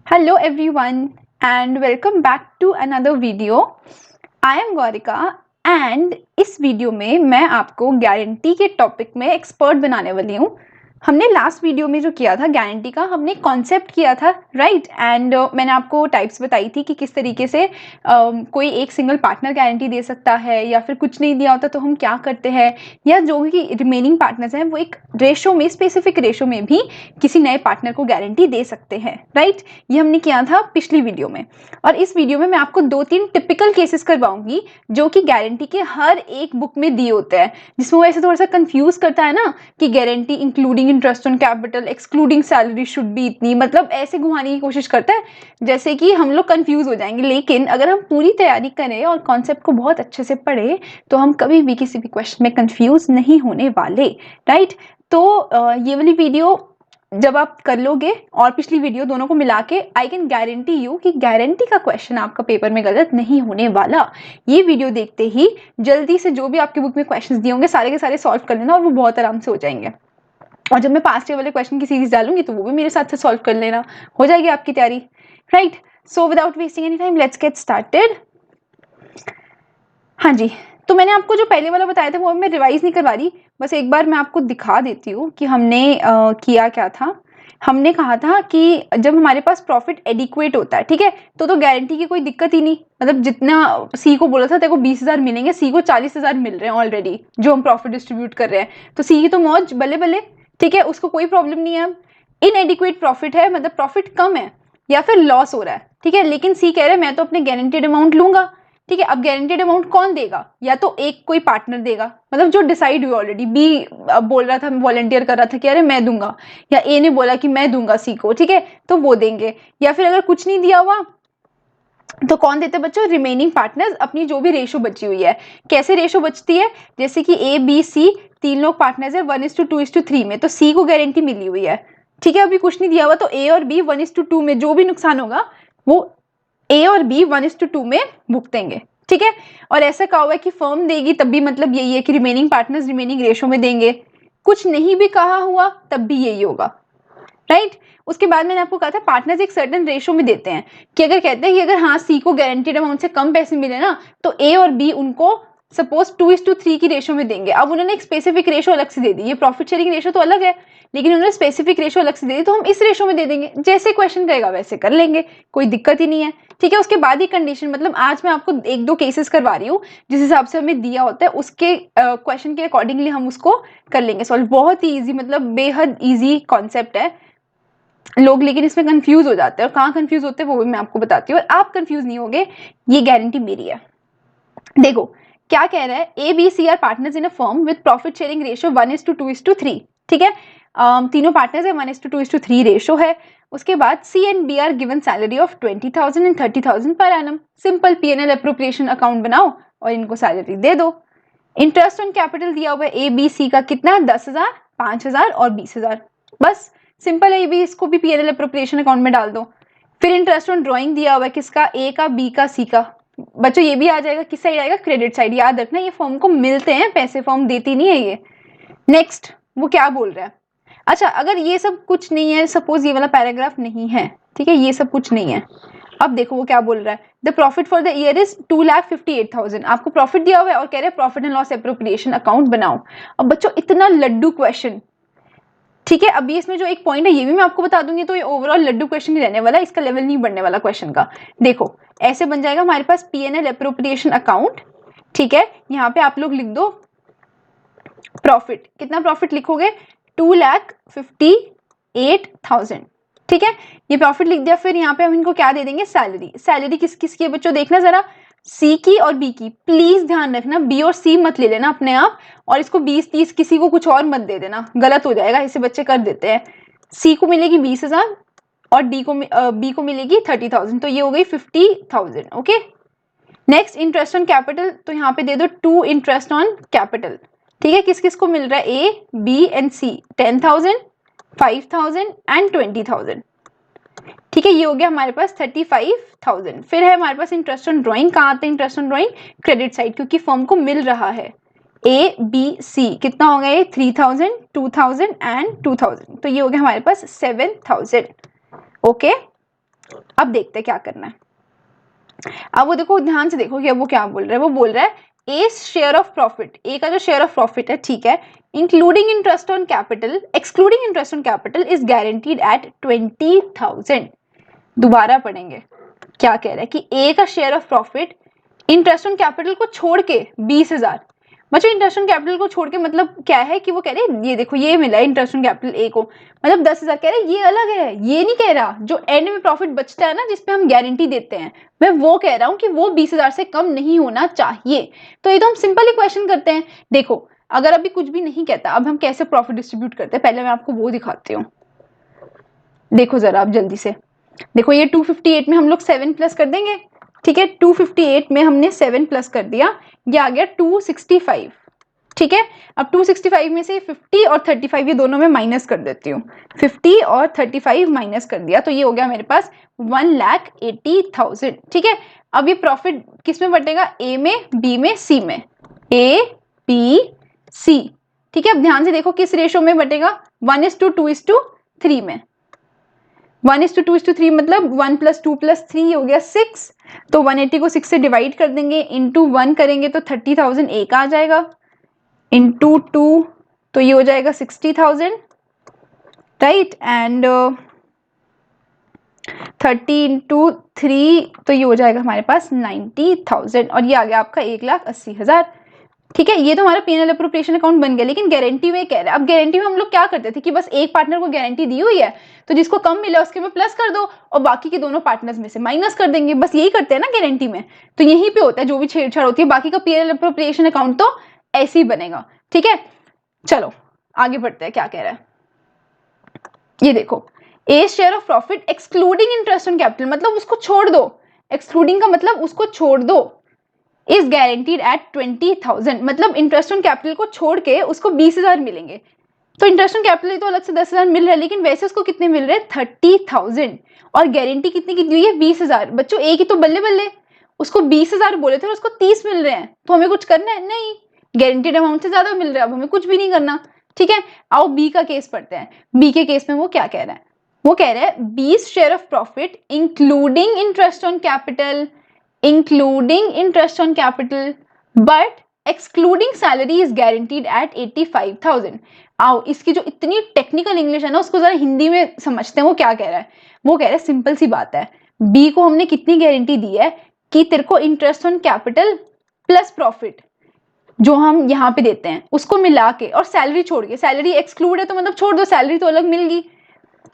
Hello everyone and welcome back to another video. I am Gaurika and इस video में मैं आपको गारंटी के टॉपिक में एक्सपर्ट बनाने वाली हूँ। हमने लास्ट वीडियो में जो किया था गारंटी का, हमने कॉन्सेप्ट किया था राइट एंड मैंने आपको टाइप्स बताई थी कि किस तरीके से कोई एक सिंगल पार्टनर गारंटी दे सकता है या फिर कुछ नहीं दिया होता तो हम क्या करते हैं, या जो भी रिमेनिंग पार्टनर्स हैं वो एक रेशो में, स्पेसिफिक रेशो में भी किसी नए पार्टनर को गारंटी दे सकते हैं राइट। ये हमने किया था पिछली वीडियो में और इस वीडियो में मैं आपको 2-3 टिपिकल केसेस करवाऊंगी जो कि गारंटी के हर एक बुक में दिए होते हैं, जिसमें वो ऐसे थोड़ा सा कंफ्यूज करता है ना कि guarantee including interest on capital, excluding salary should be इतनी, मतलब ऐसे घुमाने की कोशिश करता है जैसे कि हम लोग कंफ्यूज हो जाएंगे। लेकिन अगर हम पूरी तैयारी करें और कॉन्सेप्ट को बहुत अच्छे से पढ़े तो हम कभी भी किसी भी क्वेश्चन में कंफ्यूज नहीं होने वाले राइट। तो ये वाली वीडियो जब आप कर लोगे और पिछली वीडियो दोनों को मिला के, आई कैन गारंटी यू कि गारंटी का क्वेश्चन आपका पेपर में गलत नहीं होने वाला। ये वीडियो देखते ही जल्दी से जो भी आपके बुक में क्वेश्चंस दिए होंगे सारे के सारे सॉल्व कर लेना और वो बहुत आराम से हो जाएंगे। और जब मैं पास्ट ईयर वाले क्वेश्चन की सीरीज डालूंगी तो वो भी मेरे साथ से सॉल्व कर लेना, हो जाएगी आपकी तैयारी right. So without wasting any time let's get started. हाँ जी, तो मैंने आपको जो पहले वाला बताया था वो मैं रिवाइज नहीं करवा रही, बस एक बार मैं आपको दिखा देती हूँ कि हमने किया क्या था। हमने कहा था कि जब हमारे पास प्रॉफिट एडिक्वेट होता है, ठीक है, तो गारंटी की कोई दिक्कत ही नहीं। मतलब जितना सी को बोला था तेरे को 20,000 मिलेंगे, सी को 40,000 मिल रहे हैं ऑलरेडी जो हम प्रॉफिट डिस्ट्रीब्यूट कर रहे हैं, तो सी की तो मौज बल्ले बल्ले, ठीक है, उसको कोई प्रॉब्लम नहीं है। अब इनएडिक्वेट प्रॉफिट है, मतलब प्रॉफिट कम है या फिर लॉस हो रहा है, ठीक है, लेकिन सी कह रहे हैं मैं तो अपने गारंटेड अमाउंट लूंगा, ठीक है। अब गारंटेड अमाउंट कौन देगा? या तो एक कोई पार्टनर देगा, मतलब जो डिसाइड हुई ऑलरेडी। बी बोल रहा था, वॉलंटियर कर रहा था कि अरे मैं दूंगा, या ए ने बोला कि मैं दूंगा सी को, ठीक है, तो वो देंगे। या फिर अगर कुछ नहीं दिया हुआ तो कौन देते बच्चों? रिमेनिंग पार्टनर्स, अपनी जो भी रेशो बची हुई है। कैसे रेशो बचती है? जैसे कि ए बी सी तीन लोग पार्टनर्स है 1:2:3 में, तो सी को गारंटी मिली हुई है, ठीक है। अभी कुछ नहीं दिया हुआ तो ए और बी 1:2 में जो भी नुकसान होगा वो ए और बी 1:2 में भुगतेंगे, ठीक है। और ऐसा कहा हुआ है कि फर्म देगी तब भी मतलब यही है कि रिमेनिंग पार्टनर्स रिमेनिंग रेशो में देंगे। कुछ नहीं भी कहा हुआ तब भी यही होगा राइट। उसके बाद मैंने आपको कहा था पार्टनर्स एक सर्टेन रेशो में देते हैं, कि अगर कहते हैं कि अगर हाँ सी को गारंटीड अमाउंट से कम पैसे मिले ना तो ए और बी उनको सपोज 2:3 की रेशो में देंगे। अब उन्होंने एक स्पेसिफिक रेशो अलग से दे दी, ये प्रॉफिट शेयरिंग रेशो तो अलग है लेकिन उन्होंने स्पेसिफिक रेशो अलग से दे दी, तो हम इस रेशो में दे देंगे, जैसे क्वेश्चन कहेगा वैसे कर लेंगे, कोई दिक्कत ही नहीं है, ठीक है। उसके बाद ही कंडीशन, मतलब आज मैं आपको 1-2 केसेस करवा रही हूँ जिस हिसाब से हमें दिया होता है उसके क्वेश्चन के अकॉर्डिंगली हम उसको कर लेंगे सॉल्व। बहुत ही ईजी, मतलब बेहद ईजी कॉन्सेप्ट है। लोग लेकिन इसमें कंफ्यूज हो जाते हैं, और कहाँ कंफ्यूज होते हैं वो भी मैं आपको बताती हूँ, और आप कंफ्यूज नहीं होगे, ये गारंटी मेरी है। देखो क्या कह रहा है, A B C are partners in a firm with profit sharing ratio 1:2:3, ठीक है। तीनों पार्टनर्स है, 1:2:3 रेशियो है। उसके बाद C and B are given salary of 20,000 and 30,000 per annum. Simple P&L appropriation account बनाओ और इनको सैलरी दे दो। इंटरेस्ट ऑन कैपिटल दिया हुआ है ए बी सी का कितना, 10,000, 5,000 और 20,000, बस सिंपल है। ये भी, इसको भी P&L अप्रोप्रिएशन अकाउंट में डाल दो। फिर इंटरेस्ट ऑन ड्रॉइंग दिया हुआ है किसका, ए का, बी का, सी का। बच्चों ये भी आ जाएगा, किस साइड आएगा, क्रेडिट साइड। याद रखना ये फर्म को मिलते हैं पैसे, फर्म देती नहीं है ये। नेक्स्ट वो क्या बोल रहा है, अच्छा अगर ये सब कुछ नहीं है, सपोज ये वाला पैराग्राफ नहीं है, ठीक है, ये सब कुछ नहीं है, अब देखो वो क्या बोल रहा है, the profit for the year is 2,58,000। आपको प्रॉफिट दिया हुआ है और कह रहे हैं profit and loss appropriation account बनाओ। अब बच्चों इतना लड्डू क्वेश्चन, ठीक है, अभी इसमें जो एक पॉइंट है ये भी मैं आपको बता दूंगी, तो ये ओवरऑल लड्डू क्वेश्चन ही रहने वाला है, इसका लेवल नहीं बढ़ने वाला क्वेश्चन का। देखो ऐसे बन जाएगा हमारे पास P&L एप्रोप्रिएशन अकाउंट, ठीक है। यहाँ पे आप लोग लिख दो प्रॉफिट, कितना प्रॉफिट लिखोगे, 2,58,000, ठीक है, ये प्रॉफिट लिख दिया। फिर यहाँ पे हम इनको क्या दे देंगे, सैलरी। सैलरी किस किस की है बच्चों, देखना जरा, सी की और बी की। प्लीज ध्यान रखना बी और सी मत ले लेना अपने आप, और इसको 20-30 किसी को कुछ और मत दे देना, गलत हो जाएगा, ऐसे बच्चे कर देते हैं। सी को मिलेगी 20,000 और बी को मिलेगी 30,000, तो ये हो गई 50,000, okay. Next interest on capital, तो यहाँ पे दे दो 2 इंटरेस्ट ऑन कैपिटल, ठीक है। किस किस को मिल रहा है, A B and C, 10,000, 5,000 and 20,000, ठीक है। ये हो गया हमारे पास 35,000। फिर है हमारे पास इंटरेस्ट ऑन ड्रॉइंग, कहाँ आते हैं interest on drawing, credit side, क्योंकि फर्म को मिल रहा है। ए बी सी कितना हो गया, 3,000, 2,000 एंड 2,000, तो ये हो गया हमारे पास 7,000, ओके। अब देखते हैं क्या करना है। अब वो देखो, ध्यान से देखो कि अब वो क्या बोल रहा है। वो बोल रहा है A share of profit, A का जो शेयर ऑफ प्रॉफिट है, ठीक है, including interest on capital, excluding interest on capital is guaranteed at 20,000। दोबारा पढ़ेंगे क्या कह रहा है कि ए का share of profit interest on capital को छोड़ के 20,000। बच्चों इंटरेस्ट ऑन कैपिटल को छोड़ के मतलब क्या है कि वो कह रहे हैं ये देखो ये मिला है इंटरेस्ट ऑन कैपिटल ए को, मतलब 10,000 कह रहे हैं, ये अलग है, ये नहीं कह रहा जो एंड में प्रॉफिट बचता है ना जिसपे हम गारंटी देते हैं, मैं वो कह रहा हूं कि वो 20,000 से कम नहीं होना चाहिए। तो ये तो हम सिंपल ही क्वेश्चन करते हैं। देखो अगर अभी कुछ भी नहीं कहता, अब हम कैसे प्रॉफिट डिस्ट्रीब्यूट करते हैं, पहले मैं आपको वो दिखाती हूँ। देखो जरा आप जल्दी से देखो, ये 258 में हम लोग 7 प्लस कर देंगे, ठीक है, 258 में हमने 7 प्लस कर दिया, ये आ गया 265, ठीक है। अब 265 में से 50 और 35 ये दोनों में माइनस कर देती हूँ, 50 और 35 माइनस कर दिया तो ये हो गया मेरे पास 1,80,000, ठीक है। अब ये प्रॉफिट किस में बटेगा, ए में, बी में, सी में, ए बी सी, ठीक है। अब ध्यान से देखो किस रेशो में बटेगा, 1:2:3 में, 1:2:3 मतलब 1 + 2 + 3 हो गया 6, तो 180 को 6 से डिवाइड कर देंगे, इंटू 1 करेंगे तो 30,000 एक आ जाएगा, इंटू 2 तो ये हो जाएगा 60,000, राइट, एंड 30 इंटू 3 तो ये हो जाएगा हमारे पास 90,000, और ये आ गया आपका 1,80,000, ठीक है। ये तो हमारा पीएनएल अप्रोप्रिएशन अकाउंट बन गया। लेकिन गारंटी में कह रहा है, अब गारंटी में हम लोग क्या करते थे कि बस एक पार्टनर को गारंटी दी हुई है तो जिसको कम मिला उसके में प्लस कर दो और बाकी के दोनों पार्टनर्स में से माइनस कर देंगे, बस यही करते हैं ना गारंटी में। तो यहीं पे होता है जो भी छेड़छाड़ होती है, बाकी का पीएनएल अप्रोप्रिएशन अकाउंट तो ऐसे ही बनेगा, ठीक है। चलो आगे बढ़ते हैं, क्या कह रहा है ये देखो, a share of profit excluding interest on capital, मतलब उसको छोड़ दो, एक्सक्लूडिंग का मतलब उसको छोड़ दो, इज गारंटीड एट 20,000, मतलब इंटरेस्ट ऑन कैपिटल को छोड़ के उसको 20,000 मिलेंगे। तो इंटरेस्ट ऑन कैपिटल तो अलग से 10,000 मिल रहा है, लेकिन वैसे उसको कितने मिल रहे हैं, 30,000, और गारंटी कितनी की दी हुई है, 20,000। बच्चों एक ही तो बल्ले बल्ले, उसको 20,000 बोले थे और उसको 30 मिल रहे हैं, तो हमें कुछ करना है नहीं, गारंटीड अमाउंट से ज्यादा मिल रहा है, अब हमें कुछ भी नहीं करना, ठीक है। आओ बी का केस पढ़ते हैं। बी के केस में वो क्या कह रहा है, वो कह रहा है 20 share of profit including interest on capital, including interest on capital but excluding salary is guaranteed at 85,000। आओ इसकी जो इतनी टेक्निकल इंग्लिश है ना उसको जरा हिंदी में समझते हैं। वो क्या कह रहा है, वो कह रहा है सिंपल सी बात है, बी को हमने कितनी गारंटी दी है कि तेरे को interest on capital plus profit जो हम यहाँ पे देते हैं उसको मिला के और सैलरी छोड़ के, सैलरी एक्सक्लूड है तो मतलब छोड़ दो, सैलरी तो अलग मिल गई,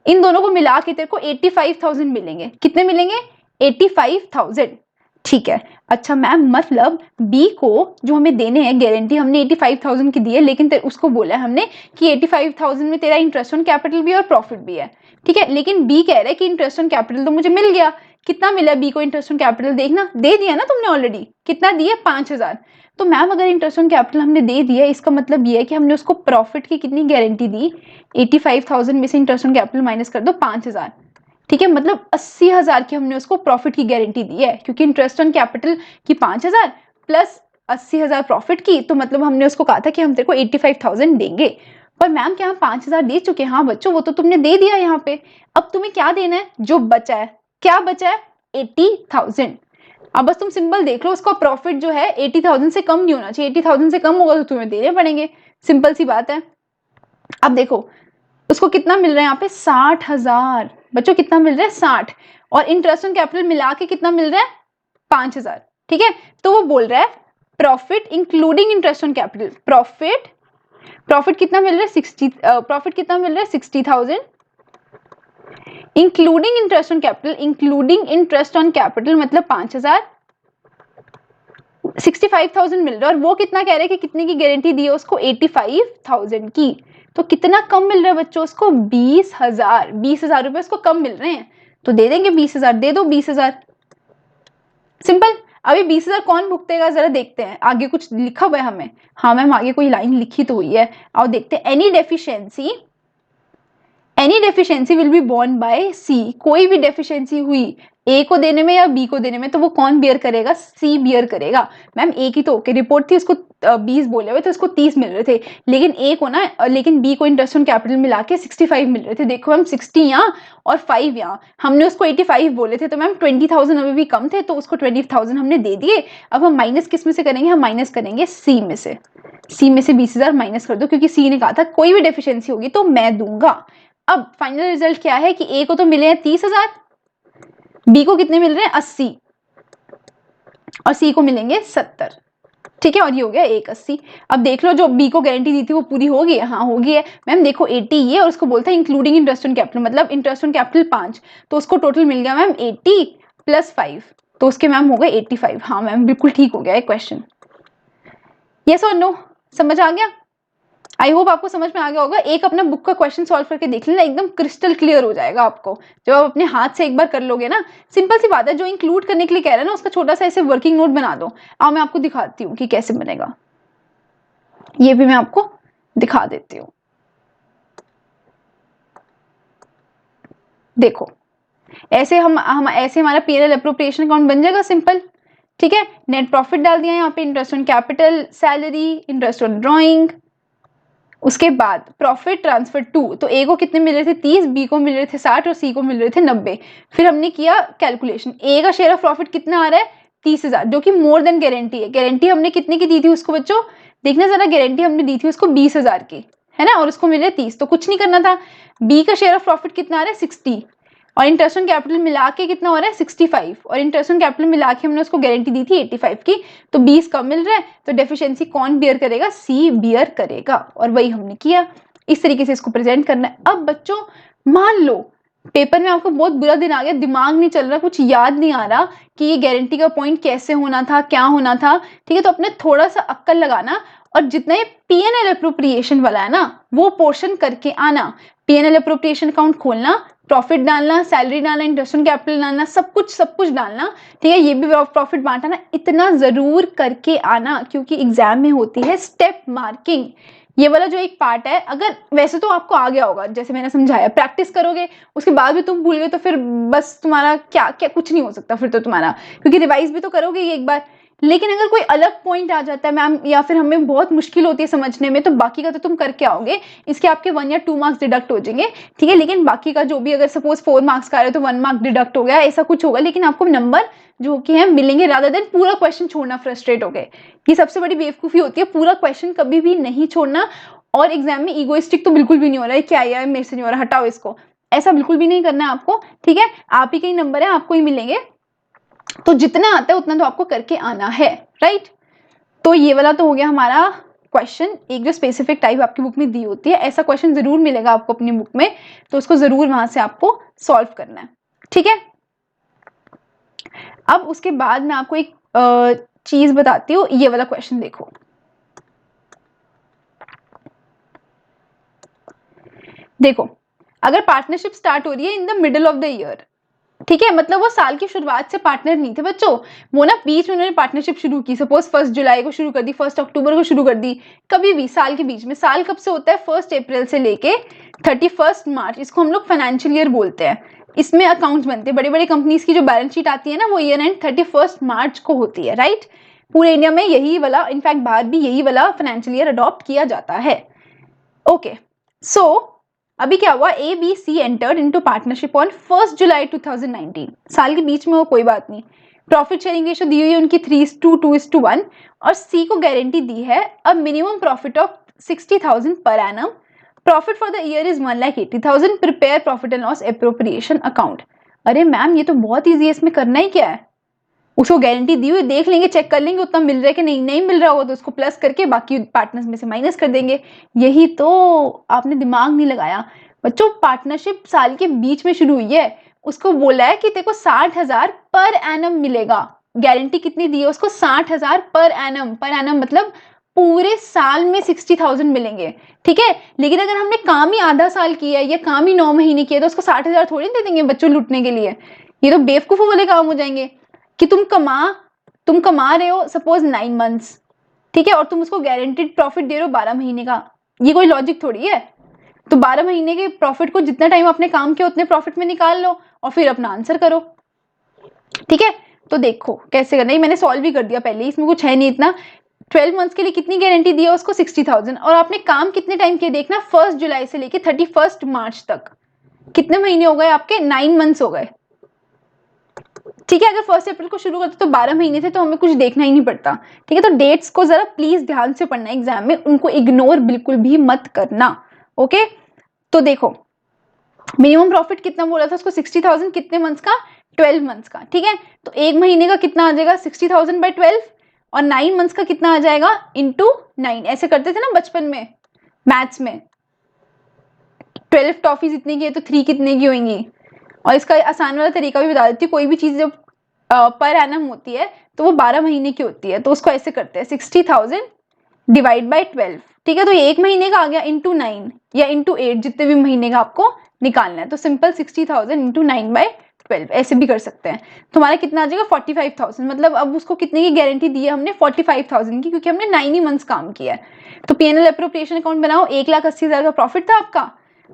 इन दोनों को मिला के तेरे को 85,000 मिलेंगे। कितने मिलेंगे, 85,000, ठीक है। अच्छा मैम मतलब बी को जो हमें देने हैं गारंटी हमने 85,000 की दी है, लेकिन उसको बोला है हमने कि 85,000 में तेरा इंटरेस्ट ऑन कैपिटल भी और प्रॉफिट भी है, ठीक है। लेकिन बी कह रहा है कि इंटरेस्ट ऑन कैपिटल तो मुझे मिल गया, कितना मिला बी को इंटरेस्ट ऑन कैपिटल, देखना दे दिया ना तुमने ऑलरेडी, कितना दिया 5,000। तो मैम अगर इंटरेस्ट ऑन कैपिटल हमने दे दिया, इसका मतलब ये है कि हमने उसको प्रॉफिट की कितनी गारंटी दी, 85,000 में से इंटरेस्ट ऑन कैपिटल माइनस कर दो 5,000, ठीक है, मतलब 80,000 की हमने उसको प्रॉफिट की गारंटी दी है, क्योंकि इंटरेस्ट ऑन कैपिटल की 5,000 प्लस 80,000 प्रॉफिट की, तो मतलब हमने उसको कहा था कि हम तेरे को 85,000 देंगे। पर मैम क्या हम 5,000 दे चुके हैं, हाँ बच्चों वो तो तुमने दे दिया यहाँ पे, अब तुम्हें क्या देना है, जो बचा है, क्या बचा है 80,000। अब बस तुम सिंपल देख लो, उसका प्रॉफिट जो है 80,000 से कम नहीं होना चाहिए, 80,000 से कम होगा तो तुम्हें देने पड़ेंगे, सिंपल सी बात है। अब देखो उसको कितना मिल रहा है यहाँ पे 60,000, बच्चों कितना मिल रहा है 60, और इंटरेस्ट ऑन कैपिटल मिला के कितना मिल रहा है 5,000, ठीक है। तो वो बोल रहा है profit including interest on capital, profit कितना मिल रहा है 60, प्रॉफिट कितना मिल रहा है 60,000 including interest on capital, including interest on capital मतलब 5,000, 65,000 मिल रहा है, और वो कितना कह रहे हैं कि कितने की गारंटी दी है उसको 85,000 की, तो कितना कम मिल रहा है बच्चों उसको 20,000, 20,000 रुपए उसको कम मिल रहे हैं, तो दे देंगे 20,000, दे दो 20,000, सिंपल। अभी 20,000 कौन भुगतेगा जरा देखते हैं, आगे कुछ लिखा हुआ है हमें, हाँ मैम आगे कोई लाइन लिखी तो हुई है, आओ देखते हैं। Any deficiency will be borne by C, कोई भी डेफिशिएंसी हुई ए को देने में या बी को देने में तो वो कौन बियर करेगा, सी बियर करेगा। मैम ए की तो ओके रिपोर्ट थी, उसको 20 बोले हुए थे, उसको 30 मिल रहे थे, लेकिन ए को ना लेकिन बी को इंटरेस्ट ऑन कैपिटल मिला के 65 मिल रहे थे। देखो मैम 60 यहाँ और 5 यहाँ, हमने उसको 85 बोले थे, तो मैम 20,000 अभी भी कम थे तो उसको 20,000 हमने दे दिए। अब हम माइनस किस में से करेंगे, हम माइनस करेंगे सी में से, सी में से 20,000 माइनस कर दो, क्योंकि सी ने कहा था कोई भी डेफिशिएंसी होगी तो मैं दूंगा। अब फाइनल रिजल्ट क्या है कि ए को तो मिले हैं 30,000, बी को कितने मिल रहे हैं 80 और सी को मिलेंगे 70। ठीक है, और ये हो गया 180। अब देख लो जो बी को गारंटी दी थी वो पूरी होगी, हाँ होगी है। मैम देखो 80 ये और उसको बोलता है इंक्लूडिंग इंटरेस्ट ऑन कैपिटल, मतलब इंटरेस्ट ऑन कैपिटल 5, तो उसको टोटल मिल गया मैम 80 प्लस 5, तो उसके मैम हो गए 85। हाँ मैम बिल्कुल ठीक हो गया है क्वेश्चन। यस और नो, समझ आ गया? आई होप आपको समझ में आ गया होगा। एक अपना बुक का क्वेश्चन सॉल्व करके देख लेना, एकदम क्रिस्टल क्लियर हो जाएगा आपको जब आप अपने हाथ से एक बार कर लोगे ना। सिंपल सी बात है, जो इंक्लूड करने के लिए कह रहा है ना उसका छोटा सा ऐसे वर्किंग नोट बना दो। आओ मैं आपको दिखाती हूँ कि कैसे बनेगा, ये भी मैं आपको दिखा देती हूँ। देखो ऐसे हम ऐसे हमारा पीएनएल अप्रोप्रिएशन अकाउंट बन जाएगा सिंपल। ठीक है, नेट प्रॉफिट डाल दिया यहाँ पे, interest on capital, salary, interest on drawing, उसके बाद प्रॉफिट ट्रांसफर टू, तो ए को कितने मिल रहे थे 30, बी को मिल रहे थे 60 और सी को मिल रहे थे 90। फिर हमने किया कैलकुलेशन, ए का शेयर ऑफ प्रॉफिट कितना आ रहा है 30,000, जो कि मोर देन गारंटी है। गारंटी हमने कितने की दी थी उसको बच्चों, देखना जरा, गारंटी हमने दी थी उसको 20,000 की, है ना, और उसको मिले 30, तो कुछ नहीं करना था। बी का शेयर ऑफ प्रॉफिट कितना आ रहा है 60 और इंटरेस्ट ऑन कैपिटल मिला के कितना हो रहा है 65, और इंटरेस्ट ऑन कैपिटल मिला के हमने उसको गारंटी दी थी 85 की, तो 20 कम मिल रहा है, तो डेफिशिएंसी कौन बियर करेगा, सी बियर करेगा, और वही हमने किया। इस तरीके से इसको प्रेजेंट करना है। अब बच्चों मान लो पेपर में आपको बहुत बुरा दिन आ गया, दिमाग नहीं चल रहा, कुछ याद नहीं आ रहा कि ये गारंटी का पॉइंट कैसे होना था, क्या होना था, ठीक है, तो अपने थोड़ा सा अक्कल लगाना और जितना ये पीएनएल अप्रोप्रिएशन वाला है ना वो पोर्शन करके आना। पीएनएल अप्रोप्रिएशन अकाउंट खोलना, प्रॉफिट डालना, सैलरी डालना, इंटरेस्ट ऑन कैपिटल डालना, सब कुछ डालना, ठीक है, ये भी प्रॉफिट बांटाना, इतना जरूर करके आना, क्योंकि एग्जाम में होती है स्टेप मार्किंग। ये वाला जो एक पार्ट है, अगर वैसे तो आपको आ गया होगा जैसे मैंने समझाया, प्रैक्टिस करोगे उसके बाद भी तुम भूल गए तो फिर बस तुम्हारा क्या क्या कुछ नहीं हो सकता फिर तो तुम्हारा, क्योंकि रिवाइज भी तो करोगे ये एक बार। लेकिन अगर कोई अलग पॉइंट आ जाता है मैम, या फिर हमें बहुत मुश्किल होती है समझने में, तो बाकी का तो तुम करके आओगे, इसके आपके 1 या 2 मार्क्स डिडक्ट हो जाएंगे, ठीक है, लेकिन बाकी का जो भी अगर सपोज 4 मार्क्स का आ रहा है तो 1 मार्क डिडक्ट हो गया, ऐसा कुछ होगा, लेकिन आपको नंबर जो कि है मिलेंगे, रादर देन पूरा क्वेश्चन छोड़ना फ्रस्ट्रेट हो गए। ये सबसे बड़ी बेवकूफी होती है, पूरा क्वेश्चन कभी भी नहीं छोड़ना। और एग्जाम में ईगोइस्टिक तो बिल्कुल भी नहीं हो रहा है, क्या यार मेरे से नहीं हो रहा, हटाओ इसको, ऐसा बिल्कुल भी नहीं करना है आपको, ठीक है, आप ही के ही नंबर है, आपको ही मिलेंगे, तो जितना आता है उतना तो आपको करके आना है, राइट। तो ये वाला तो हो गया हमारा क्वेश्चन। एक जो स्पेसिफिक टाइप आपकी बुक में दी होती है, ऐसा क्वेश्चन जरूर मिलेगा आपको अपनी बुक में, तो उसको जरूर वहां से आपको सॉल्व करना है, ठीक है। अब उसके बाद मैं आपको एक चीज बताती हूँ, ये वाला क्वेश्चन देखो। देखो अगर पार्टनरशिप स्टार्ट हो रही है in the middle of the year, ठीक है, मतलब वो साल की शुरुआत से पार्टनर नहीं थे बच्चों, वो ना बीच में उन्होंने पार्टनरशिप शुरू की, सपोज 1 जुलाई को शुरू कर दी, 1 अक्टूबर को शुरू कर दी, कभी भी साल के बीच में। साल कब से होता है, 1 अप्रैल से लेके 31 मार्च, इसको हम लोग फाइनेंशियल ईयर बोलते हैं। इसमें अकाउंट्स बनते हैं, बड़ी बड़ी कंपनीज की जो बैलेंस शीट आती है ना वो ईयर एंड 31 मार्च को होती है, राइट। पूरे इंडिया में यही वाला, इनफैक्ट बाहर भी यही वाला फाइनेंशियल ईयर अडॉप्ट किया जाता है। ओके सो अभी क्या हुआ, A B C entered into partnership on 1 July 2019, साल के बीच में हो कोई बात नहीं। प्रॉफिट शेयरिंग रेशियो दी हुई है उनकी 3:2:1, और सी को गारंटी दी है a minimum profit of 60,000 per annum, profit for the year is 1,80,000, prepare profit and loss appropriation account. अरे मैम ये तो बहुत ईजी है, इसमें करना ही क्या है, उसको गारंटी दी हुई, देख लेंगे, चेक कर लेंगे उतना मिल रहा है कि नहीं, नहीं मिल रहा होगा तो उसको प्लस करके बाकी पार्टनर्स में से माइनस कर देंगे। यही तो आपने दिमाग नहीं लगाया बच्चों। पार्टनरशिप साल के बीच में शुरू हुई है, उसको बोला है कि तेको 60,000 पर एनम मिलेगा, गारंटी कितनी दी है उसको 60,000 पर एनम मतलब पूरे साल में 60,000 मिलेंगे, ठीक है। लेकिन अगर हमने काम ही आधा साल किया है या काम ही 9 महीने किया तो उसको 60,000 थोड़ी दे देंगे बच्चों लूटने के लिए, ये तो बेवकूफों वाले काम हो जाएंगे। कि तुम कमा रहे हो सपोज 9 मंथ्स, ठीक है, और तुम उसको गारंटीड प्रॉफिट दे रहे हो 12 महीने का, ये कोई लॉजिक थोड़ी है। तो 12 महीने के प्रॉफिट को जितना टाइम आपने काम किया उतने प्रॉफिट में निकाल लो और फिर अपना आंसर करो। ठीक है, तो देखो कैसे करना है, मैंने सॉल्व भी कर दिया पहले, इसमें कुछ है नहीं इतना। 12 मंथ्स के लिए कितनी गारंटी दी है उसको, 60,000, और आपने काम कितने टाइम किए देखना, 1 जुलाई से लेके 31 मार्च तक, कितने महीने हो गए आपके, 9 मंथ्स हो गए। ठीक है, अगर 1 अप्रैल को शुरू करते तो 12 महीने थे, तो हमें कुछ देखना ही नहीं पड़ता। ठीक है, तो डेट्स को जरा प्लीज ध्यान से पढ़ना एग्जाम में, उनको इग्नोर बिल्कुल भी मत करना। ओके, तो देखो मिनिमम प्रॉफिट कितना बोला था उसको, 60,000, कितने मंथ्स का, 12 मंथ्स का। ठीक है, तो एक महीने का कितना आ जाएगा, 60,000 बाय 12, और 9 मंथ्स का कितना आ जाएगा, इंटू 9। ऐसे करते थे ना बचपन में मैथ्स में, 12 टॉफीज इतने की है तो 3 कितने की होंगी। और इसका आसान वाला तरीका भी बता देती हूँ, कोई भी चीज जब पर एनम होती है तो वो 12 महीने की होती है, तो उसको ऐसे करते हैं 60,000 डिवाइड बाई 12। ठीक है, तो ये एक महीने का आ गया, इंटू 9 या इंटू 8, जितने भी महीने का आपको निकालना है। तो सिंपल 60,000 इंटू 9 बाई 12 ऐसे भी कर सकते हैं। तुम्हारा कितना आ जाएगा, 45,000। मतलब अब उसको कितने की गारंटी दी है हमने, 45,000 की, क्योंकि हमने 9 ही मंथ्स काम किया है। तो पीएनएल अप्रोप्रिएशन अकाउंट बनाओ, 1,80,000 का प्रॉफिट था आपका,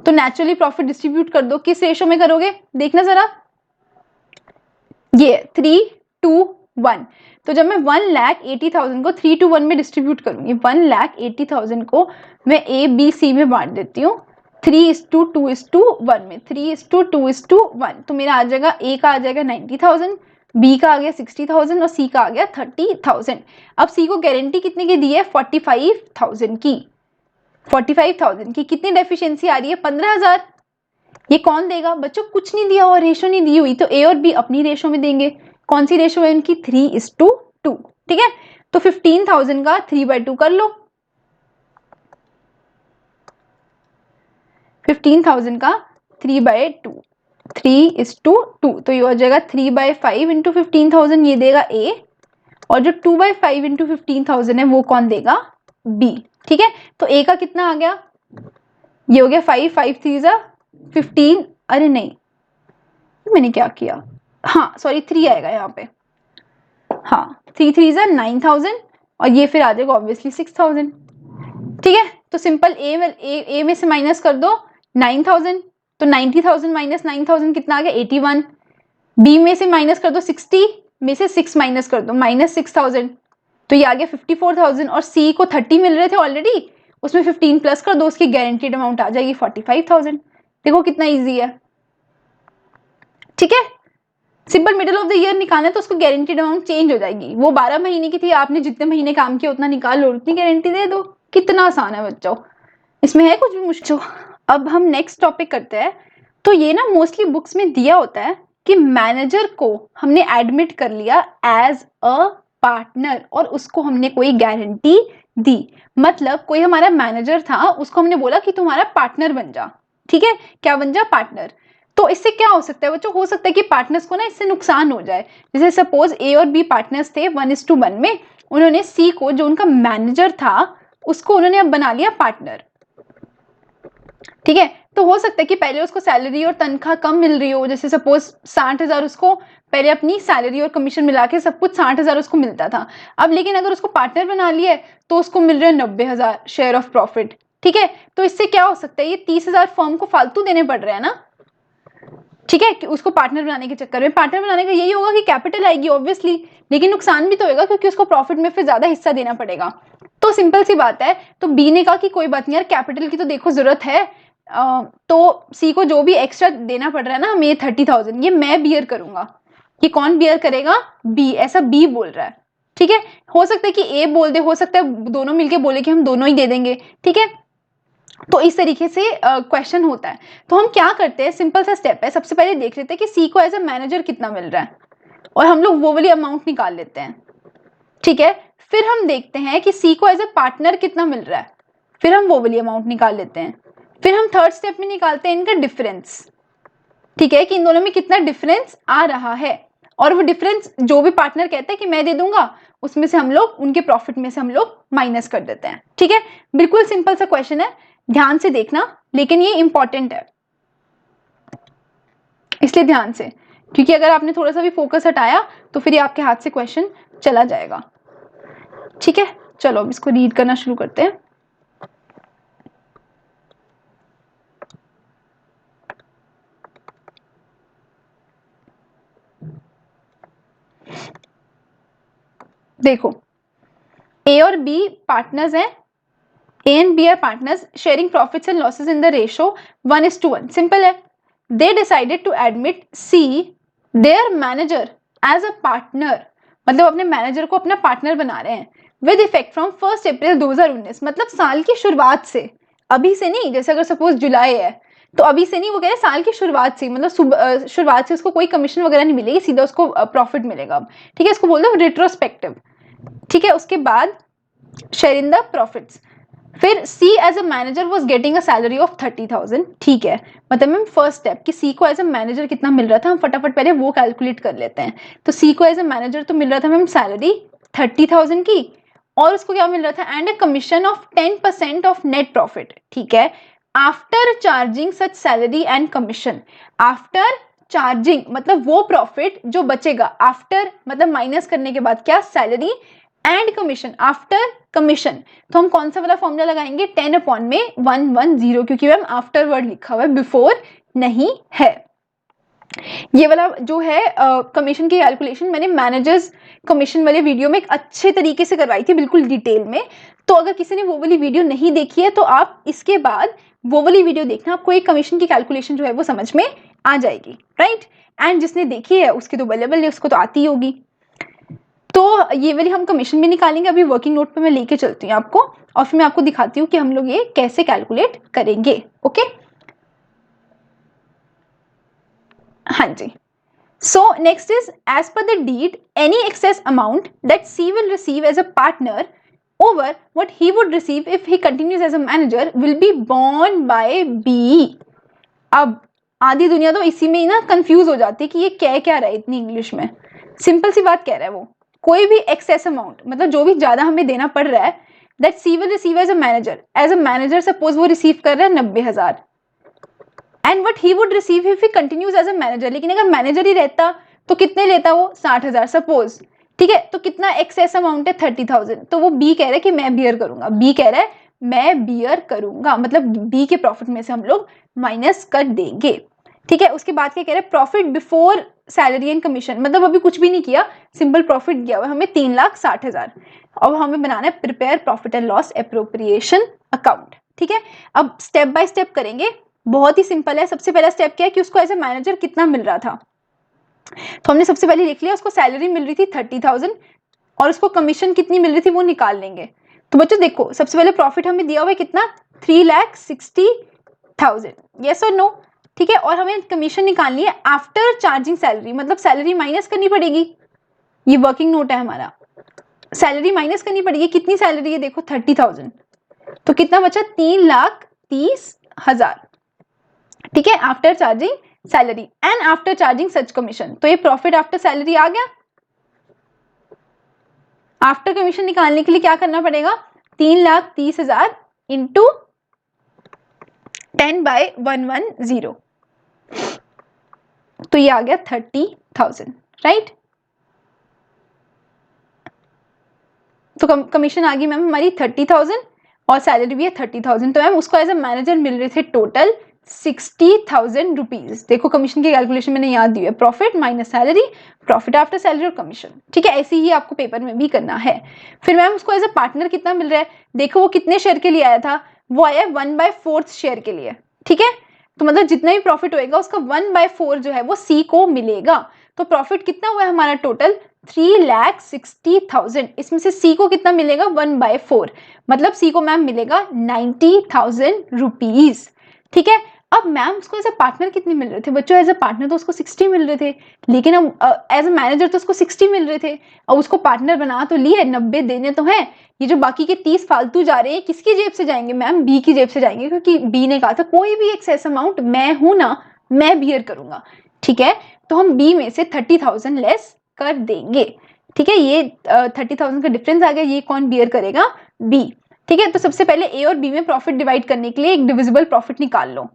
तो नेचुरली प्रॉफिट डिस्ट्रीब्यूट कर दो। किस रेशो में करोगे देखना जरा, ये 3:1। तो जब मैं 1,80,000 को 3:1 में डिस्ट्रीब्यूट करूंगी, 1,80,000 को मैं ए बी सी में बांट देती हूँ, 3:2:1 में, 3:2:1। तो मेरा आ जाएगा, ए का आ जाएगा 90,000, बी का आ गया 60,000 और सी का आ गया 30,000। अब सी को गारंटी कितने की दी है, 45,000 की। 45,000 की कितनी डेफिशिएंसी आ रही है, 15,000। ये कौन देगा बच्चों, कुछ नहीं दिया हुआ, रेशो नहीं दी हुई, तो ए और बी अपनी रेशो में देंगे। कौन सी रेशो है उनकी, 3:2। ठीक है, तो 15,000 का 3/2 कर लो, 15,000 का 3/2, 3:2, तो ये हो जाएगा 3/5 इंटू 15,000, ये देगा ए, और जो 2/5 इंटू 15,000 है वो कौन देगा, बी। ठीक है, तो ए का कितना आ गया, ये हो गया 5, 5 3 15, अरे नहीं मैंने क्या किया, हाँ सॉरी 3 आएगा यहाँ पे, हाँ 3 3 9,000, और ये फिर आ जाएगा ऑब्वियसली 6,000। ठीक है, तो सिंपल ए में से माइनस कर दो 9,000, तो 90,000 माइनस 9,000 कितना आ गया, 81। बी में से माइनस कर दो 60 में से 6 माइनस कर दो, माइनस 6,000, तो ये आ गया 54,000। और सी को 30 मिल रहे थे ऑलरेडी, उसमें 15 प्लस कर दो, उसकी गारंटीड अमाउंट आ जाएगी 45,000। देखो कितना ईजी है। ठीक है, simple middle of the year निकालना है तो उसको गारंटीड अमाउंट चेंज हो जाएगी, वो 12 महीने की थी, आपने जितने महीने काम किया उतना निकाल लो, उतनी गारंटी दे दो। कितना आसान है बच्चों, इसमें है कुछ भी मुश्किल। अब हम नेक्स्ट टॉपिक करते हैं। तो ये ना मोस्टली बुक्स में दिया होता है कि मैनेजर को हमने एडमिट कर लिया एज अ पार्टनर और उसको हमने कोई गारंटी दी, मतलब कोई हमारा मैनेजर था, उसको हमने बोला कि तुम्हारा पार्टनर बन जा। ठीक है, क्या बन जा, पार्टनर। तो इससे क्या हो सकता है बच्चों, हो सकता है कि पार्टनर्स को ना इससे नुकसान हो जाए। जैसे सपोज ए और बी पार्टनर्स थे 1:1 में, उन्होंने सी को जो उनका मैनेजर था उसको उन्होंने अब बना लिया पार्टनर। ठीक है, तो हो सकता है कि पहले उसको सैलरी और तनख्वाह कम मिल रही हो, जैसे सपोज 60,000 उसको पहले अपनी सैलरी और कमीशन मिला के सब कुछ 60,000 उसको मिलता था। अब लेकिन अगर उसको पार्टनर बना लिया है तो उसको मिल रहे हैं 90,000 शेयर ऑफ प्रॉफिट। ठीक है, तो इससे क्या हो सकता है, ये 30,000 फर्म को फालतू देने पड़ रहे हैं ना। ठीक है, कि उसको पार्टनर बनाने के चक्कर में, पार्टनर बनाने का यही होगा कि कैपिटल आएगी ऑब्वियसली, लेकिन नुकसान भी तो होगा क्योंकि उसको प्रॉफिट में फिर ज्यादा हिस्सा देना पड़ेगा। तो सिंपल सी बात है, तो बी ने कहा कि कोई बात नहीं यार, कैपिटल की तो देखो जरूरत है, तो सी को जो भी एक्स्ट्रा देना पड़ रहा है ना हमें 30,000, ये मैं बियर करूंगा। ये कौन बियर करेगा, बी, ऐसा बी बोल रहा है। ठीक है, हो सकता है कि ए बोल दे, हो सकता है दोनों मिलके बोले कि हम दोनों ही दे देंगे। ठीक है, तो इस तरीके से क्वेश्चन होता है। तो हम क्या करते हैं, सिंपल सा स्टेप है, सबसे पहले देख लेते हैं कि सी को एज ए मैनेजर कितना मिल रहा है, और हम लोग वो वाली अमाउंट निकाल लेते हैं। ठीक है, फिर हम देखते हैं कि सी को एज ए पार्टनर कितना मिल रहा है, फिर हम वो वाली अमाउंट निकाल लेते हैं। फिर हम थर्ड स्टेप में निकालते हैं इनका डिफरेंस। ठीक है, कि इन दोनों में कितना डिफरेंस आ रहा है, और वो डिफरेंस जो भी पार्टनर कहता है कि मैं दे दूंगा, उसमें से हम लोग उनके प्रॉफिट में से हम लोग माइनस कर देते हैं। ठीक है, बिल्कुल सिंपल सा क्वेश्चन है, ध्यान से देखना, लेकिन ये इंपॉर्टेंट है इसलिए ध्यान से, क्योंकि अगर आपने थोड़ा सा भी फोकस हटाया तो फिर ये आपके हाथ से क्वेश्चन चला जाएगा। ठीक है, चलो अब इसको रीड करना शुरू करते हैं। देखो ए और बी पार्टनर्स हैं, A and B are partners sharing profits and losses in the ratio 1:1. Simple है. They decided to admit C, their manager, as a partner. मतलब अपने मैनेजर को अपना पार्टनर बना रहे हैं विद इफेक्ट फ्रॉम 1 अप्रैल 2019. मतलब साल की शुरुआत से, अभी से नहीं. जैसे अगर सपोज जुलाई है तो अभी से नहीं, वो कह रहे हैं साल की शुरुआत से, मतलब शुरुआत से उसको कोई कमीशन वगैरह नहीं मिलेगी, सीधा उसको प्रॉफिट मिलेगा. ठीक है, इसको बोलते हैं रिट्रोस्पेक्टिव. ठीक है, उसके बाद शेयर इन द प्रॉफिट्स. फिर C as a manager was getting a salary of 30,000. ठीक है, मतलब मैम फर्स्ट स्टेप कि C को एज अ मैनेजर कितना मिल रहा था, हम फटाफट पहले वो कैलकुलेट कर लेते हैं. तो C को एज अ मैनेजर तो मिल रहा था मैम सैलरी 30,000 की, और उसको क्या मिल रहा था, and a commission of 10% of net profit. ठीक है, after charging such salary and commission. After charging मतलब वो प्रॉफिट जो बचेगा, आफ्टर मतलब माइनस करने के बाद क्या, salary and commission. After commission तो हम कौन सा वाला फॉर्मूला लगाएंगे, 10 अपॉन में 110, क्योंकि मैम आफ्टर वर्ड लिखा हुआ है, बिफोर नहीं है. ये वाला जो है कमीशन की कैलकुलेशन मैंने मैनेजर्स कमीशन वाले वीडियो में एक अच्छे तरीके से करवाई थी, बिल्कुल डिटेल में. तो अगर किसी ने वो वाली वीडियो नहीं देखी है तो आप इसके बाद वो वाली वीडियो देखना, आपको एक कमीशन की कैलकुलेशन जो है वो समझ में आ जाएगी. राइट, एंड जिसने देखी है उसकी तो बल्ले उसको तो आती होगी. तो ये वाली हम कमीशन भी निकालेंगे. अभी वर्किंग नोट पे मैं लेके चलती हूँ आपको, और फिर मैं आपको दिखाती हूँ कि हम लोग ये कैसे कैलकुलेट करेंगे. ओके, हाँ जी. So next is, as per the deed, any excess amount that C will receive as a partner over what he would receive if he continues as a manager will be borne by B. अब आधी दुनिया तो इसी में ही ना confuse हो जाती है कि ये कह क्या रहा है इतनी इंग्लिश में. सिंपल सी बात कह रहा है वो, कोई भी एक्सेस अमाउंट मतलब जो भी ज्यादा हमें देना पड़ रहा है, that C will receive as a manager suppose वो रिसीव कर रहा है 90,000, and what he would receive if he continues as a manager. लेकिन अगर मैनेजर ही रहता तो कितने लेता वो, 60,000 सपोज. ठीक है, तो कितना एक्सेस अमाउंट है, 30,000. तो वो बी कह रहा है कि मैं बियर करूंगा, बी कह रहा है मैं बियर करूंगा, मतलब बी के प्रॉफिट में से हम लोग माइनस कर देंगे. ठीक है, उसके बाद क्या कह रहे हैं, profit before salary and commission, मतलब अभी कुछ भी नहीं किया, सिंपल प्रॉफिट दिया हुआ हमें 3,60,000. अब हमें बनाना है prepare profit and loss appropriation account. ठीक है, अब स्टेप बाय स्टेप करेंगे, बहुत ही सिंपल है. सबसे पहला स्टेप क्या है कि उसको एज ए मैनेजर कितना मिल रहा था, तो हमने सबसे पहले लिख लिया उसको सैलरी मिल रही थी 30,000 और उसको कमीशन कितनी मिल रही थी वो निकाल लेंगे. तो बच्चों देखो, सबसे पहले प्रॉफिट हमें दिया हुआ है कितना, 3,60,000. यस और नो. ठीक है, और हमें कमीशन निकालनी है आफ्टर चार्जिंग सैलरी, मतलब सैलरी माइनस करनी पड़ेगी. ये वर्किंग नोट है हमारा, सैलरी माइनस करनी पड़ेगी. कितनी सैलरी है देखो, 30,000, तो कितना बचा, 3,30,000. ठीक है, after charging salary and after charging such commission. तो ये प्रॉफिट आफ्टर सैलरी आ गया. आफ्टर कमीशन निकालने के लिए क्या करना पड़ेगा, 3,30,000 इंटू 10/110, तो ये आ गया 30,000. राइट, तो कमीशन आ गई मैम हमारी 30,000 और सैलरी भी है 30,000. तो मैम उसको एज अ मैनेजर मिल रहे थे टोटल 60,000 रुपीज. देखो कमीशन की कैलकुलेशन मैंने याद दी है, profit minus salary, profit after salary और कमीशन. ठीक है, ऐसे ही आपको पेपर में भी करना है. फिर मैम उसको एज अ पार्टनर कितना मिल रहा है, देखो वो कितने शेयर के लिए आया था, वो आया 1/4 शेयर के लिए. ठीक है, तो मतलब जितना भी प्रॉफिट होएगा उसका 1/4 जो है वो सी को मिलेगा. तो प्रॉफिट कितना हुआ हमारा टोटल, 3,60,000. इसमें से सी को कितना मिलेगा, 1/4, मतलब सी को मैम मिलेगा 90,000 रुपीज. ठीक है, अब मैम उसको एज अ पार्टनर कितने मिल रहे थे बच्चों, एज अ पार्टनर तो उसको 60 मिल रहे थे, लेकिन अब एज अ मैनेजर तो उसको 60 मिल रहे थे. अब उसको पार्टनर बना तो लिए, 90 देने तो हैं, ये जो बाकी के 30 फालतू जा रहे हैं किसकी जेब से जाएंगे, मैम बी की जेब से जाएंगे, क्योंकि बी ने कहा था कोई भी एक्सेस अमाउंट मैं हूं ना, मैं बियर करूंगा. ठीक है, तो हम बी में से 30,000 लेस कर देंगे. ठीक है, ये 30,000 का डिफरेंस आ गया, ये कौन बियर करेगा, बी. ठीक है, तो सबसे पहले ए और बी में प्रॉफिट डिवाइड करने के लिए एक डिविजिबल प्रॉफिट निकाल लो.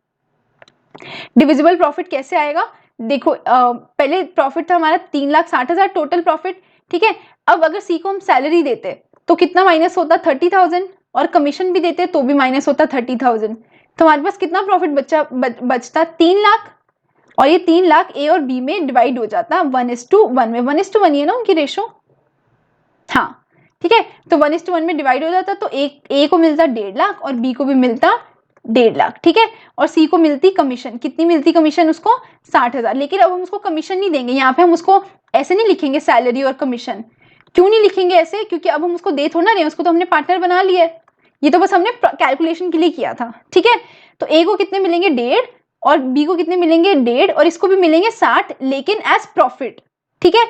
डिविजिबल प्रॉफिट कैसे आएगा, देखो पहले प्रॉफिट था हमारा 3,60,000 टोटल प्रॉफिट. ठीक है, अब अगर सी को हम सैलरी देते तो कितना माइनस होता, 30,000, और कमीशन भी देते तो भी माइनस होता 30,000. तो हमारे पास कितना प्रॉफिट बचता 3,00,000, और ये 3,00,000 ए और बी में डिवाइड हो जाता 1:1 में. 1:1 है ना उनकी रेशो. हाँ ठीक है, तो 1:1 में डिवाइड हो जाता, तो ए को मिलता 1.5 लाख और बी को भी मिलता 1.5 लाख, ठीक है। और सी को मिलती कमीशन, कितनी मिलती कमीशन उसको? 60,000। लेकिन अब हम उसको कमीशन नहीं देंगे, यहाँ पे हम उसको ऐसे नहीं लिखेंगे सैलरी और कमीशन। क्यों नहीं लिखेंगे ऐसे? क्योंकि अब हम उसको दे थोड़ा रहे हैं, उसको तो हमने पार्टनर बना लिया है, ये तो बस हमने कैलकुलेशन के लिए किया था, ठीक है। तो ए को कितने मिलेंगे? 1.5, और बी को कितने मिलेंगे? 1.5, और इसको भी मिलेंगे 60, लेकिन एज प्रॉफिट, ठीक है।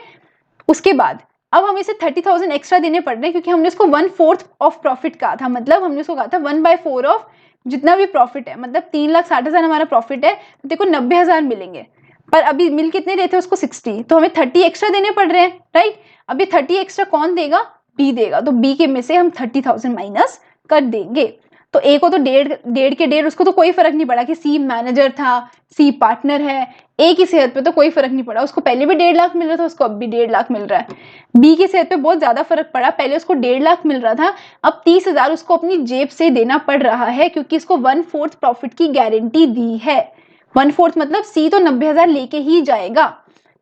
उसके बाद अब हमें इसे 30,000 एक्स्ट्रा देने पड़ रहे हैं, क्योंकि हमने इसको 1/4 ऑफ प्रॉफिट कहा था, मतलब हमने उसको कहा था 1/4 ऑफ जितना भी प्रॉफिट है, मतलब 3,60,000 हमारा प्रॉफिट है, तो देखो 90,000 मिलेंगे। पर अभी मिल कितने रहे थे उसको? 60, तो हमें 30 एक्स्ट्रा देने पड़ रहे हैं, राइट। अभी 30 एक्स्ट्रा कौन देगा? बी देगा, तो बी के में से हम 30,000 माइनस कर देंगे। तो ए को तो 1.5 के 1.5, उसको तो कोई फर्क नहीं पड़ा कि सी मैनेजर था, सी पार्टनर है, ए की सेहत पे तो कोई फर्क नहीं पड़ा, उसको पहले भी 1.5 लाख मिल रहा था, उसको अब भी 1.5 लाख मिल रहा है। बी की सेहत पे बहुत ज्यादा फर्क पड़ा, पहले उसको 1.5 लाख मिल रहा था, अब 30,000 उसको अपनी जेब से देना पड़ रहा है, क्योंकि इसको 1/4 प्रॉफिट की गारंटी दी है। 1/4 मतलब सी तो 90,000 लेके ही जाएगा,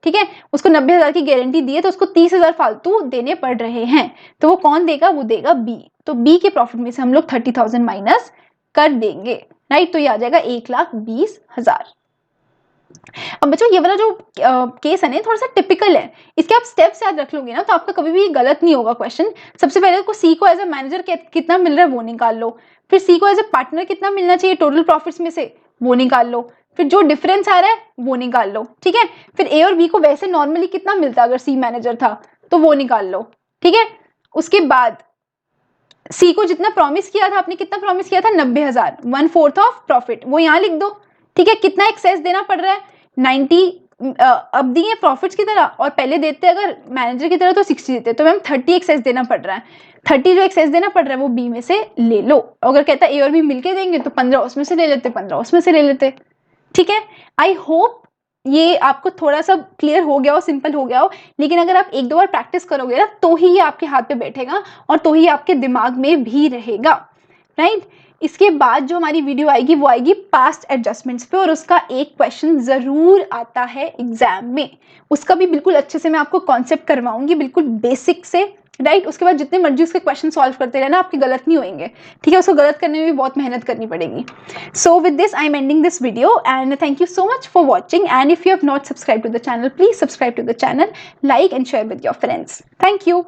ठीक है। उसको 90,000 की गारंटी दी है, तो उसको 30,000 फालतू देने पड़ रहे हैं, तो वो कौन देगा? वो देगा बी। तो बी के प्रॉफिट में से हम लोग 30,000 माइनस कर देंगे, राइट। तो ये आ जाएगा 1,20,000। अब बच्चों ये वाला जो केस है ना, थोड़ा सा टिपिकल है, इसके आप स्टेप्स याद रख लोगे ना, तो आपका कभी भी गलत नहीं होगा क्वेश्चन। सबसे पहले को सी को एज ए मैनेजर कितना मिल रहा है वो निकाल लो, फिर सी को एज ए पार्टनर कितना मिलना चाहिए टोटल प्रॉफिट्स में से वो निकाल लो, फिर जो डिफरेंस आ रहा है वो निकाल लो, ठीक है। फिर ए और बी को वैसे नॉर्मली कितना मिलता अगर सी मैनेजर था, तो वो निकाल लो, ठीक है। उसके बाद सी को जितना प्रॉमिस किया था आपने, कितना प्रॉमिस किया था? 90,000, 1/4 ऑफ प्रॉफिट, वो यहाँ लिख दो, ठीक है। कितना एक्सेस देना पड़ रहा है? 90 अब दिए प्रॉफिट्स की तरह, और पहले देते अगर मैनेजर की तरह तो 60 देते, तो मैम 30 एक्सेस देना पड़ रहा है। 30 जो एक्सेस देना पड़ रहा है वो बी में से ले लो, अगर कहता है ए और बी मिलके देंगे तो 15 उसमें से ले लेते, 15 उसमें से ले लेते, ठीक है। आई होप ये आपको थोड़ा सा क्लियर हो गया हो, सिंपल हो गया हो, लेकिन अगर आप 1-2 बार प्रैक्टिस करोगे ना, तो ही ये आपके हाथ पे बैठेगा और तो ही आपके दिमाग में भी रहेगा, राइट। इसके बाद जो हमारी वीडियो आएगी वो आएगी पास्ट एडजस्टमेंट्स पे, और उसका एक क्वेश्चन जरूर आता है एग्जाम में, उसका भी बिल्कुल अच्छे से मैं आपको कॉन्सेप्ट करवाऊंगी, बिल्कुल बेसिक से, राइट। उसके बाद जितने मर्जी उसके क्वेश्चन सॉल्व करते रहना, आपके गलत नहीं होंगे, ठीक है। उसको गलत करने में भी बहुत मेहनत करनी पड़ेगी। So with this, I am ending this video, and thank you so much for watching. And if you have not subscribed to the channel, please subscribe to the channel, like and share with your friends. Thank you.